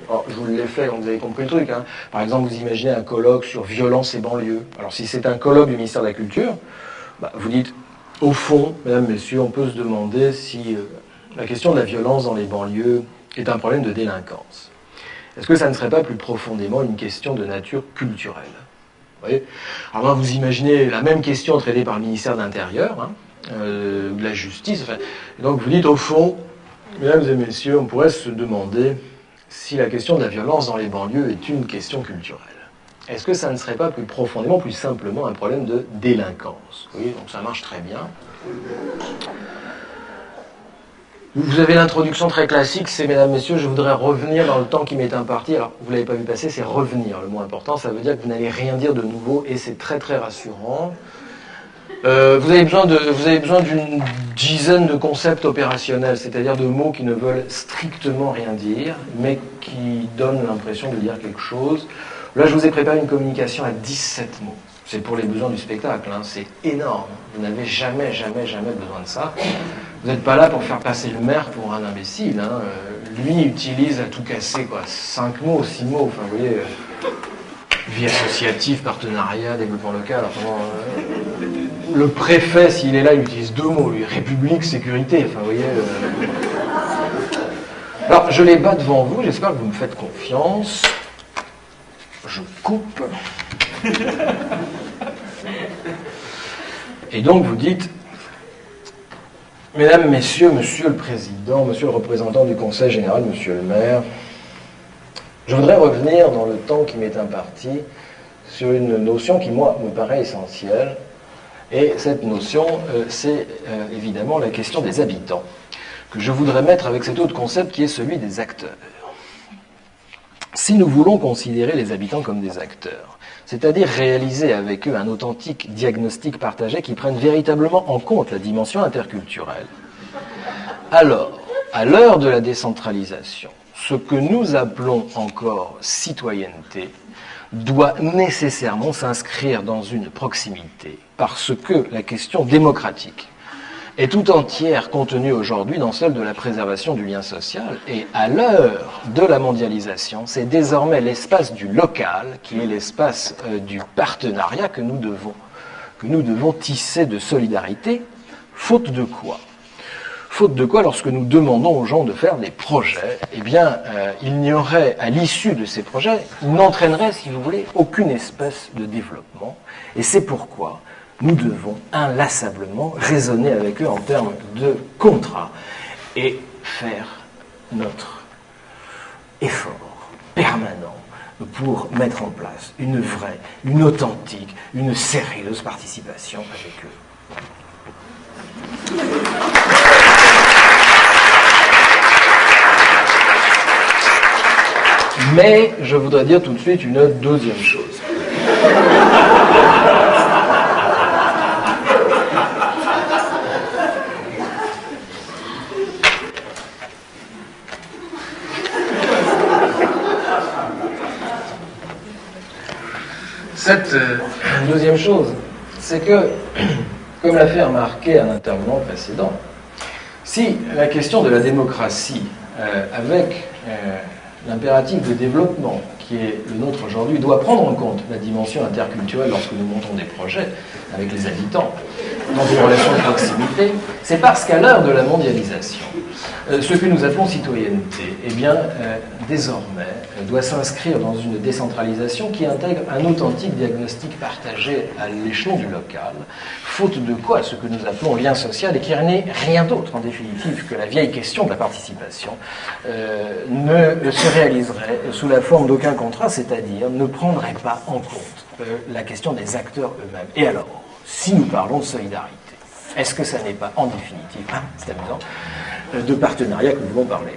Alors, je vous l'ai fait, donc vous avez compris le truc. Hein. Par exemple, vous imaginez un colloque sur violence et banlieue. Alors, si c'est un colloque du ministère de la Culture, bah, vous dites, au fond, mesdames, messieurs, on peut se demander si la question de la violence dans les banlieues est un problème de délinquance. Est-ce que ça ne serait pas plus profondément une question de nature culturelle? Vous voyez? Alors, vous imaginez la même question traitée par le ministère de l'Intérieur, hein, de la Justice. Enfin, et donc, vous dites, au fond, mesdames et messieurs, on pourrait se demander si la question de la violence dans les banlieues est une question culturelle. Est-ce que ça ne serait pas plus profondément, plus simplement un problème de délinquance? Oui, donc ça marche très bien. Vous avez l'introduction très classique, c'est mesdames, messieurs, je voudrais revenir dans le temps qui m'est imparti. Alors, vous ne l'avez pas vu passer, c'est revenir, le mot important. Ça veut dire que vous n'allez rien dire de nouveau et c'est très très rassurant. Vous avez besoin d'une dizaine de concepts opérationnels, c'est-à-dire de mots qui ne veulent strictement rien dire, mais qui donnent l'impression de dire quelque chose. Là, je vous ai préparé une communication à 17 mots. C'est pour les besoins du spectacle, hein. C'est énorme. Vous n'avez jamais besoin de ça. Vous n'êtes pas là pour faire passer le maire pour un imbécile. Hein. Lui utilise à tout casser, quoi. 5 mots, 6 mots, enfin, vous voyez... vie associative, partenariat, développement local. Enfin, le préfet, s'il est là, il utilise 2 mots, lui. République, sécurité. Enfin, vous voyez. Alors, je les bats devant vous. J'espère que vous me faites confiance. Je coupe. Et donc, vous dites, mesdames, messieurs, monsieur le président, monsieur le représentant du conseil général, monsieur le maire, je voudrais revenir dans le temps qui m'est imparti sur une notion qui, moi, me paraît essentielle. Et cette notion, c'est évidemment la question des habitants, que je voudrais mettre avec cet autre concept qui est celui des acteurs. Si nous voulons considérer les habitants comme des acteurs, c'est-à-dire réaliser avec eux un authentique diagnostic partagé qui prenne véritablement en compte la dimension interculturelle, alors, à l'heure de la décentralisation, ce que nous appelons encore citoyenneté doit nécessairement s'inscrire dans une proximité, parce que la question démocratique est tout entière contenue aujourd'hui dans celle de la préservation du lien social, et à l'heure de la mondialisation, c'est désormais l'espace du local, qui est l'espace du partenariat que nous devons tisser de solidarité, faute de quoi? Faute de quoi, lorsque nous demandons aux gens de faire des projets, eh bien, il n'y aurait, à l'issue de ces projets, ils n'entraîneraient, si vous voulez, aucune espèce de développement. Et c'est pourquoi nous devons inlassablement raisonner avec eux en termes de contrat et faire notre effort permanent pour mettre en place une vraie, une authentique, une sérieuse participation avec eux. Mais je voudrais dire tout de suite une deuxième chose. Cette deuxième chose, c'est que, comme l'a fait remarquer un intervenant précédent, si la question de la démocratie avec l'impératif de développement qui est le nôtre aujourd'hui doit prendre en compte la dimension interculturelle lorsque nous montons des projets avec les habitants dans une relation de proximité, c'est parce qu'à l'heure de la mondialisation, ce que nous appelons citoyenneté, eh bien, désormais, doit s'inscrire dans une décentralisation qui intègre un authentique diagnostic partagé à l'échelon du local, faute de quoi ce que nous appelons lien social, et qui n'est rien d'autre, en définitive, que la vieille question de la participation, ne se réaliserait sous la forme d'aucun contrat, c'est-à-dire ne prendrait pas en compte la question des acteurs eux-mêmes. Et alors, si nous parlons de solidarité, est-ce que ça n'est pas, en définitive, c'est amusant, de partenariat que nous voulons parler?